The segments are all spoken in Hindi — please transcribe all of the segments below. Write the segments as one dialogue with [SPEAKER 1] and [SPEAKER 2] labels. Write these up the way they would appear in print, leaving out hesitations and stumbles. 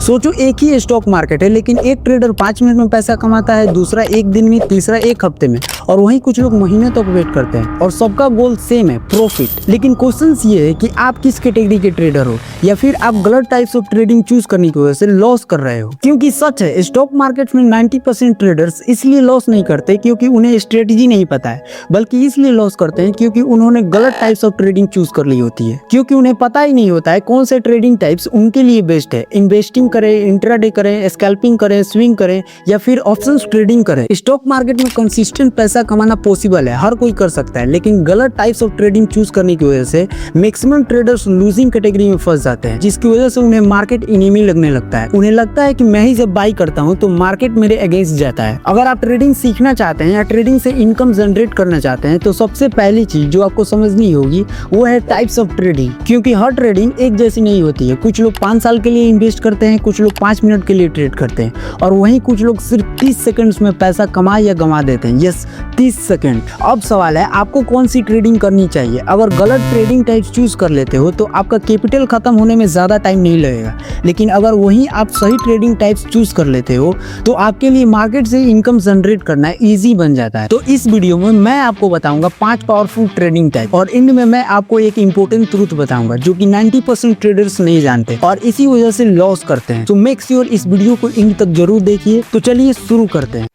[SPEAKER 1] सोचो एक ही स्टॉक मार्केट है, लेकिन एक ट्रेडर 5 मिनट में पैसा कमाता है, दूसरा 1 दिन में, तीसरा 1 हफ्ते में, और वहीं कुछ लोग महीने तक वेट करते हैं और सबका गोल सेम है, प्रॉफिट। लेकिन क्वेश्चन ये है कि आप किस कैटेगरी के ट्रेडर हो, या फिर आप गलत टाइप्स ऑफ ट्रेडिंग चूज करने की वजह से लॉस कर रहे हो। क्योंकि सच है, स्टॉक मार्केट में 90% ट्रेडर्स इसलिए लॉस नहीं करते क्योंकि उन्हें स्ट्रेटेजी नहीं पता है, बल्कि इसलिए लॉस करते हैं क्योंकि उन्होंने गलत टाइप्स ऑफ ट्रेडिंग चूज कर ली होती है। क्योंकि उन्हें पता ही नहीं होता है कौन से ट्रेडिंग टाइप्स उनके लिए बेस्ट है। इन्वेस्टिंग करें, इंट्राडे करें, स्कैल्पिंग करें, स्विंग करें, या फिर ऑप्शंस ट्रेडिंग करें। स्टॉक मार्केट में कंसिस्टेंट पैसा कमाना पॉसिबल है, हर कोई कर सकता है, लेकिन गलत टाइप्स ऑफ ट्रेडिंग चूज करने की वजह से मैक्सिमम ट्रेडर्स लूजिंग कैटेगरी में फंस जाते हैं, जिसकी वजह से उन्हें मार्केट इनेमी लगने लगता है। उन्हें लगता है कि मैं ही जब बाई करता हूं तो मार्केट मेरे अगेंस्ट जाता है। अगर आप ट्रेडिंग सीखना चाहते हैं या ट्रेडिंग से इनकम जनरेट करना चाहते हैं तो सबसे पहली चीज जो आपको समझनी होगी वो है टाइप्स ऑफ ट्रेडिंग। क्योंकि हर ट्रेडिंग एक जैसी नहीं होती है। कुछ लोग 5 साल के लिए इन्वेस्ट करते हैं, कुछ लोग 5 मिनट के लिए ट्रेड करते हैं, और वहीं कुछ लोग सिर्फ 30 सेकंड्स में पैसा कमा या गंवा देते हैं। Yes, 30 second. अब सवाल है आपको कौन सी ट्रेडिंग करनी चाहिए। अगर गलत ट्रेडिंग टाइप्स चूज कर लेते हो तो आपका कैपिटल खत्म होने में ज्यादा टाइम नहीं लगेगा, लेकिन अगर वहीं आप सही ट्रेडिंग टाइप्स चूज कर लेते हो तो आपके लिए मार्केट से इनकम जनरेट करना इजी बन जाता है। तो इस वीडियो में मैं आपको बताऊंगा 5 पावरफुल ट्रेडिंग टाइप, और इनमें में मैं आपको एक इंपॉर्टेंट ट्रूथ बताऊंगा जो कि 90% ट्रेडर्स नहीं जानते और इसी वजह से लॉस करते हैं। तो मेक श्योर इस वीडियो को एंड तक जरूर देखिए। तो चलिए शुरू करते हैं।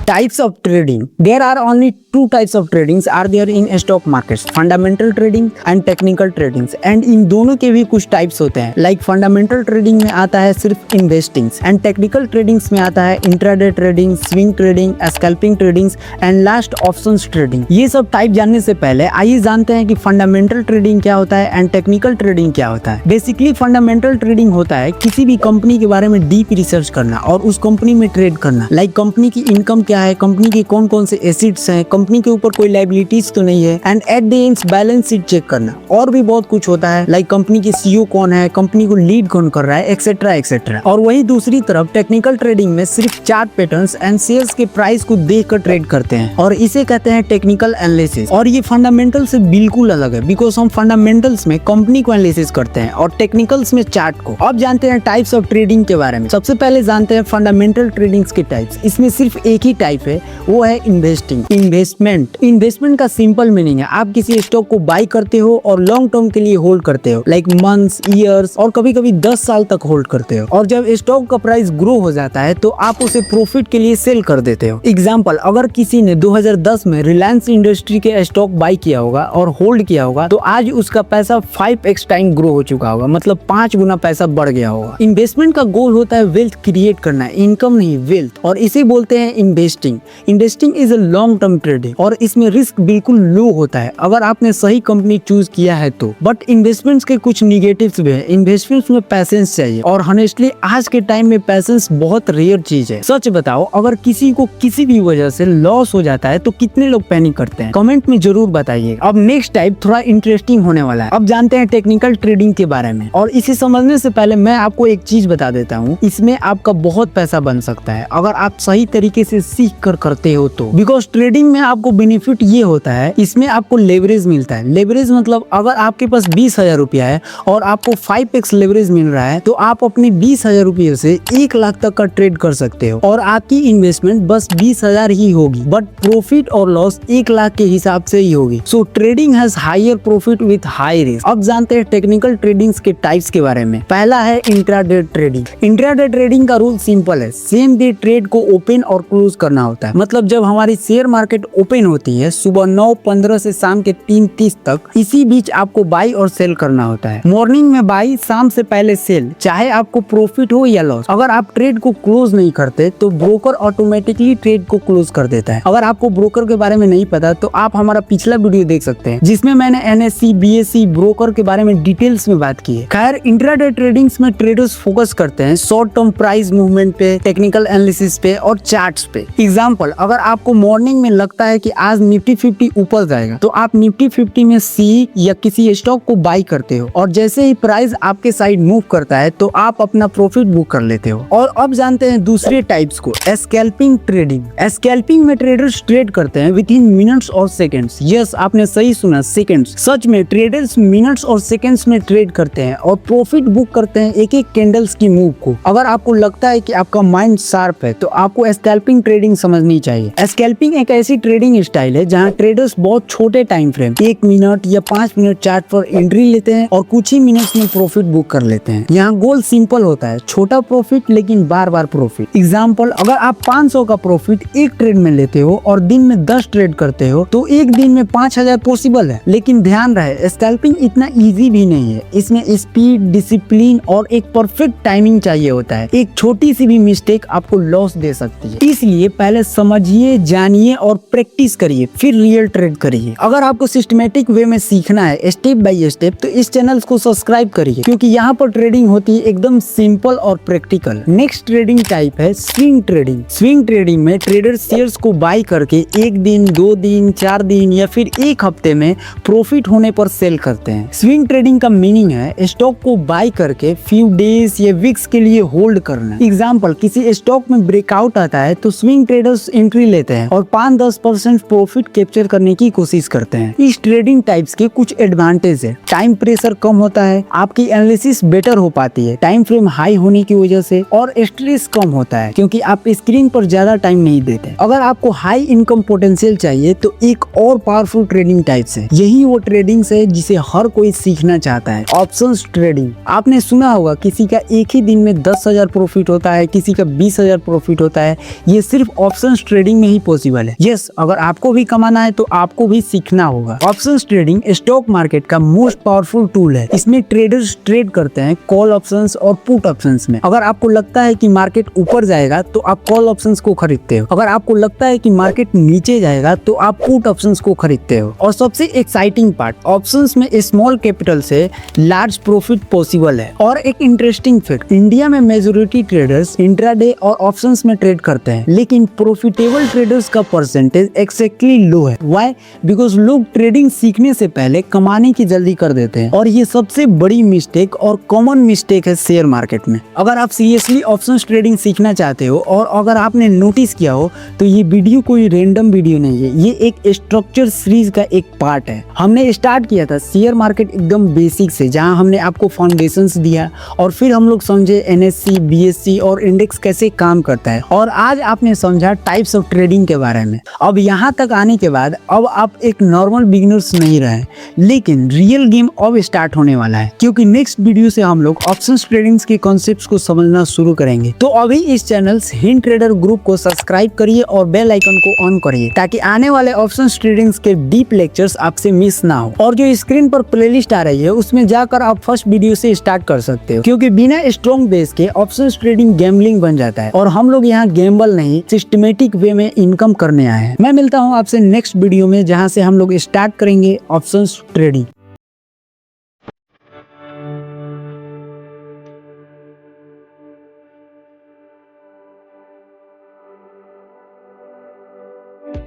[SPEAKER 1] Types of trading. There are only 2 types of tradings are there in stock markets: fundamental trading and technical tradings. And इन दोनों के भी कुछ types होते हैं। Like fundamental trading में आता है सिर्फ investing, and technical tradings में आता है intraday trading, swing trading, scalping tradings, and last options trading. ये सब टाइप जानने से पहले आइए जानते हैं कि फंडामेंटल ट्रेडिंग क्या होता है एंड टेक्निकल ट्रेडिंग क्या होता है। बेसिकली फंडामेंटल ट्रेडिंग होता है किसी भी कंपनी के बारे में डीप रिसर्च करना और उस कंपनी में ट्रेड करना। लाइक कंपनी की इनकम क्या है, कंपनी के कौन कौन से एसेट्स हैं, कंपनी के ऊपर कोई लायबिलिटीज तो नहीं है, and at the end balance sheet check करना। और भी बहुत कुछ होता है, लाइक कंपनी के सीईओ कौन है, कंपनी को लीड कौन कर रहा है, एक्सेट्रा एक्सेट्रा। और वही दूसरी तरफ टेक्निकल ट्रेडिंग में सिर्फ चार्ट पैटर्न्स एंड शेयर्स के प्राइस को देखकर ट्रेड करते हैं, और इसे कहते हैं टेक्निकल एनालिसिस। और ये फंडामेंटल से बिल्कुल अलग है, बिकॉज हम फंडामेंटल्स में कंपनी को एनालिसिस करते हैं और टेक्निकल्स में चार्ट को। अब जानते हैं टाइप्स ऑफ ट्रेडिंग के बारे में। सबसे पहले जानते हैं फंडामेंटल ट्रेडिंग्स के टाइप्स। इसमें सिर्फ एक ही टाइप है, वो है इन्वेस्टिंग, इन्वेस्टमेंट। इन्वेस्टमेंट का सिंपल मीनिंग है आप किसी स्टॉक को बाई करते हो और लॉन्ग टर्म के लिए होल्ड करते हो, लाइक मंथ्स, ईयर्स और कभी कभी 10 साल तक होल्ड करते हो। और जब स्टॉक का प्राइस ग्रो हो जाता है तो आप उसे प्रॉफिट के लिए सेल कर देते हो। एग्जाम्पल, अगर किसी ने 2010 में रिलायंस इंडस्ट्री के स्टॉक बाई किया होगा और होल्ड किया होगा तो आज उसका पैसा 5x टाइम ग्रो हो चुका होगा, मतलब 5 गुना पैसा बढ़ गया होगा। इन्वेस्टमेंट का गोल होता है वेल्थ क्रिएट करना, इनकम नहीं वेल्थ, और इसे बोलते हैं investing. Investing is a long term trading और इसमें रिस्क बिल्कुल लो होता है अगर आपने सही कंपनी चूज किया है तो। बट इन्वेस्टमेंट्स के कुछ निगेटिव्स भी है। इन्वेस्टमेंट्स में पैसेंस चाहिए, और ऑनेस्टली आज के टाइम में पैसेंस बहुत रेयर चीज है। सच बताओ, अगर किसी को किसी भी वजह से लॉस हो जाता है तो कितने लोग पैनिक करते हैं, कमेंट में जरूर बताइए। अब नेक्स्ट टाइप थोड़ा इंटरेस्टिंग होने वाला है। अब जानते हैं टेक्निकल ट्रेडिंग के बारे में, और इसे समझने से पहले मैं आपको एक चीज बता देता हूँ, इसमें आपका बहुत पैसा बन सकता है अगर आप सही तरीके से सीख कर करते हो तो। बिकॉज ट्रेडिंग में आपको बेनिफिट ये होता है, इसमें आपको लेवरेज मिलता है। लेवरेज मतलब अगर आपके पास 20,000 रुपया है और आपको 5x लेवरेज मिल रहा है तो आप अपने 20,000 रुपये से 1 लाख तक का ट्रेड कर सकते हो, और आपकी इन्वेस्टमेंट बस 20,000 ही होगी, बट प्रॉफिट और लॉस 1 लाख के हिसाब से ही होगी। So trading has higher profit with high risk. अब जानते हैं टेक्निकल ट्रेडिंग्स के टाइप्स के बारे में। पहला है इंट्राडे ट्रेडिंग। इंट्राडे ट्रेडिंग का रूल सिंपल है, सेम डे ट्रेड को ओपन और क्लोज करना होता है। मतलब जब हमारी शेयर मार्केट ओपन होती है सुबह 9:15 से शाम के 3:30 तक, इसी बीच आपको बाई और सेल करना होता है। मॉर्निंग में बाई, शाम से पहले सेल, चाहे आपको प्रॉफिट हो या लॉस। अगर आप ट्रेड को क्लोज नहीं करते तो ब्रोकर ऑटोमेटिकली ट्रेड को क्लोज कर देता है। अगर आपको ब्रोकर के बारे में नहीं पता तो आप हमारा पिछला वीडियो देख सकते हैं जिसमें मैंने NSE, BSE ब्रोकर के बारे में डिटेल्स में बात की है। खैर, इंट्राडे ट्रेडिंग्स में ट्रेडर्स फोकस करते हैं शॉर्ट टर्म प्राइस मूवमेंट पे, टेक्निकल एनालिसिस पे और चार्ट्स पे। एग्जाम्पल, अगर आपको मॉर्निंग में लगता लगता है कि आज निफ्टी 50 ऊपर जाएगा तो आप निफ्टी 50 में सी या किसी स्टॉक को बाई करते हो और जैसे ही प्राइस आपके साइड मूव करता है तो आप अपना प्रॉफिट बुक कर लेते हो। और अब जानते हैं दूसरे टाइप्स को, स्कैल्पिंग ट्रेडिंग। स्कैल्पिंग में ट्रेडर्स ट्रेड करते हैं विद इन मिनट्स और सेकंड्स। यस, आपने सही सुना, सेकंड्स। सच में ट्रेडर्स मिनट्स और सेकंड्स में ट्रेड करते हैं और प्रॉफिट बुक करते हैं एक एक कैंडल्स की मूव को। अगर आपको लगता है कि आपका माइंड शार्प है तो आपको स्कैल्पिंग ट्रेडिंग समझनी चाहिए। स्कैल्पिंग एक ऐसी ट्रेडिंग स्टाइल है जहाँ ट्रेडर्स बहुत छोटे टाइम फ्रेम 1 मिनट या 5 मिनट चार्ट पर एंट्री लेते हैं और कुछ ही मिनट्स में प्रॉफिट बुक कर लेते हैं। यहाँ गोल सिंपल होता है, छोटा प्रॉफिट लेकिन बार बार प्रॉफिट। एग्जाम्पल, अगर आप 500 का प्रॉफिट एक ट्रेड में लेते हो और दिन में 10 ट्रेड करते हो तो एक दिन में 5000 पॉसिबल है। लेकिन ध्यान रहे, स्कैल्पिंग इतना इजी भी नहीं है। इसमें स्पीड, डिसिप्लिन और एक परफेक्ट टाइमिंग चाहिए होता है। एक छोटी सी भी मिस्टेक आपको लॉस दे सकती है। इसलिए पहले समझिए, जानिए और प्रैक्टिस करिए, फिर रियल ट्रेड करिए। अगर आपको सिस्टमेटिक वे में सीखना है स्टेप बाय स्टेप तो इस चैनल को सब्सक्राइब करिए, क्योंकि यहाँ पर ट्रेडिंग होती है एकदम सिंपल और प्रैक्टिकल। नेक्स्ट ट्रेडिंग टाइप है स्विंग ट्रेडिंग। स्विंग ट्रेडिंग में ट्रेडर शेयर्स को बाई करके एक दिन, 2 दिन, 4 दिन या फिर एक हफ्ते में प्रॉफिट होने पर सेल करते हैं। स्विंग ट्रेडिंग का मीनिंग है स्टॉक को बाई करके फ्यू डेज या वीक्स के लिए होल्ड करना। एग्जाम्पल, किसी स्टॉक में ब्रेकआउट आता है तो स्विंग ट्रेडर्स एंट्री लेते हैं और 5-10% प्रॉफिट कैप्चर करने की कोशिश करते हैं। इस ट्रेडिंग टाइप्स के कुछ एडवांटेज है। टाइम प्रेशर कम होता है, आपकी एनालिसिस बेटर हो पाती है टाइम फ्रेम हाई होने की वजह से, और स्ट्रेस कम होता है क्योंकि आप स्क्रीन पर ज्यादा टाइम नहीं देते। अगर आपको हाई इनकम पोटेंशियल चाहिए तो एक और पावरफुल ट्रेडिंग टाइप्स है। यही वो ट्रेडिंग्स है जिसे हर कोई सीखना चाहता है, ऑप्शंस ट्रेडिंग। आपने सुना होगा किसी का एक ही दिन में 10,000 प्रॉफिट होता है, किसी का 20,000 प्रॉफिट होता है। ये सिर्फ ऑप्शंस ट्रेडिंग में ही पॉसिबल है। यस, अगर आपको भी कमाना है तो आपको भी सीखना होगा। ऑप्शंस ट्रेडिंग स्टॉक मार्केट का मोस्ट पावरफुल टूल है। इसमें ट्रेडर्स ट्रेड करते हैं कॉल ऑप्शंस और पुट ऑप्शंस में। अगर आपको लगता है कि मार्केट ऊपर जाएगा तो आप कॉल ऑप्शंस को खरीदते हो। अगर आपको लगता है कि मार्केट नीचे जाएगा तो आप पुट ऑप्शंस को खरीदते हो। और सबसे एक्साइटिंग पार्ट, ऑप्शंस में स्मॉल कैपिटल से लार्ज प्रॉफिट पॉसिबल है। और एक इंटरेस्टिंग फैक्ट, इंडिया में मेजॉरिटी ट्रेडर्स इंट्राडे और ऑप्शंस में ट्रेड करते हैं, लेकिन प्रॉफिटेबल ट्रेडर्स का परसेंटेज एक्सैक्टली लो है। व्हाई? बिकॉज लोग ट्रेडिंग सीखने से पहले कमाने की जल्दी कर देते हैं, और ये सबसे बड़ी मिस्टेक और कॉमन मिस्टेक है शेयर मार्केट में। अगर आप सीरियसली ऑप्शंस ट्रेडिंग सीखना चाहते हो और अगर आपने नोटिस किया हो तो ये वीडियो कोई रैंडम वीडियो नहीं है, ये एक स्ट्रक्चर सीरीज का एक पार्ट है। हमने स्टार्ट किया था शेयर मार्केट एकदम बेसिक से, जहां हमने आपको फाउंडेशंस दिया और फिर हम लोग समझे एनएससी, बीएससी और इंडेक्स कैसे काम करता है, और आज आपने समझा टाइप्स ऑफ ट्रेडिंग के बारे में। अब यहाँ तक आने के बाद अब आप एक नॉर्मल बिगिनर्स नहीं रहे, लेकिन रियल गेम अब स्टार्ट होने वाला है, क्योंकि नेक्स्ट वीडियो से हम लोग ऑप्शंस ट्रेडिंग्स के कॉन्सेप्ट्स को समझना शुरू करेंगे। तो अभी इस चैनल हिंट ट्रेडर ग्रुप को सब्सक्राइब करिए और बेल आइकन को ऑन करिए, ताकि आने वाले ऑप्शंस ट्रेडिंग्स के डीप लेक्चर्स आपसे मिस ना हो। और जो स्क्रीन पर प्लेलिस्ट आ रही है उसमें जाकर आप फर्स्ट वीडियो से स्टार्ट कर सकते हो, क्योंकि बिना स्ट्रॉन्ग बेस के ऑप्शंस ट्रेडिंग गैम्बलिंग बन जाता है, और हम लोग यहाँ गैम्बल नहीं, सिस्टमेटिक वे में इनकम करने आए हैं। मैं मिलता हूँ आपसे नेक्स्ट वीडियो में, जहाँ से हम लोग स्टार्ट करेंगे ऑप्शंस ट्रेडिंग।